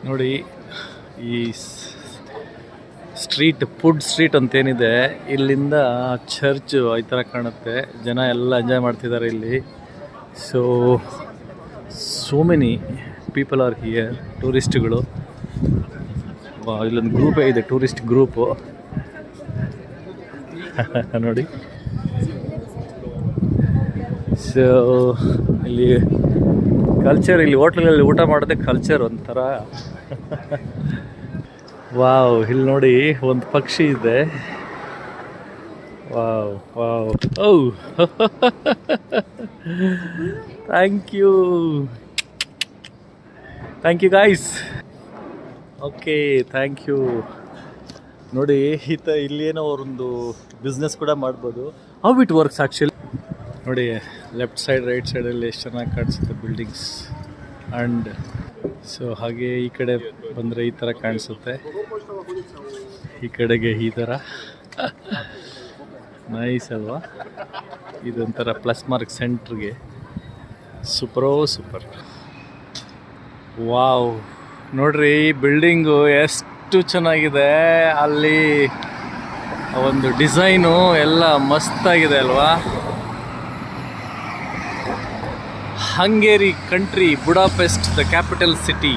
ನೋಡಿ ಈ food street ಅಂತೇನಿದೆ, ಇಲ್ಲಿಂದ ಚರ್ಚ್ ಈ ಥರ ಕಾಣುತ್ತೆ. ಜನ ಎಲ್ಲ ಎಂಜಾಯ್ ಮಾಡ್ತಿದ್ದಾರೆ ಇಲ್ಲಿ. So many people are here, ಟೂರಿಸ್ಟ್ಗಳು. ಇಲ್ಲೊಂದು ಗ್ರೂಪೇ ಇದೆ, ಟೂರಿಸ್ಟ್ ಗ್ರೂಪು. ನೋಡಿ, ಸೊ ಇಲ್ಲಿ ಕಲ್ಚರ್, ಇಲ್ಲಿ ಹೋಟ್ಲಲ್ಲಿ ಊಟ ಮಾಡೋದೇ ಕಲ್ಚರ್ ಒಂಥರ. ವಾವ್, ಇಲ್ಲಿ ನೋಡಿ ಒಂದು ಪಕ್ಷಿ ಇದೆ. Wow wow, oh thank you guys. Okay, thank you. ನೋಡಿ ಇಲ್ಲೇನೋ ಅವರೊಂದು ಬಿಸ್ನೆಸ್ ಕೂಡ ಮಾಡ್ಬೋದು. How it works actually. ನೋಡಿ ಲೆಫ್ಟ್ ಸೈಡ್ ರೈಟ್ ಸೈಡಲ್ಲಿ ಎಷ್ಟು ಚೆನ್ನಾಗಿ ಕಾಣಿಸುತ್ತೆ ಬಿಲ್ಡಿಂಗ್ಸ್. ಆ್ಯಂಡ್ ಸೊ ಹಾಗೆ ಈ ಕಡೆ ಬಂದರೆ ಈ ಥರ ಕಾಣಿಸುತ್ತೆ, ಈ ಕಡೆಗೆ ಈ ಥರ. ನೈಸ್ ಅಲ್ವಾ? ಇದೊಂಥರ ಪ್ಲಸ್ ಮಾರ್ಕ್ ಸೆಂಟ್ರಿಗೆ. ಸೂಪರ್. ವಾವ್, ನೋಡ್ರಿ ಬಿಲ್ಡಿಂಗು ಎಷ್ಟು ಚೆನ್ನಾಗಿದೆ. ಅಲ್ಲಿ ಒಂದು ಡಿಸೈನು ಎಲ್ಲ ಮಸ್ತಾಗಿದೆ ಅಲ್ವಾ? Hungary country, Budapest, the capital city.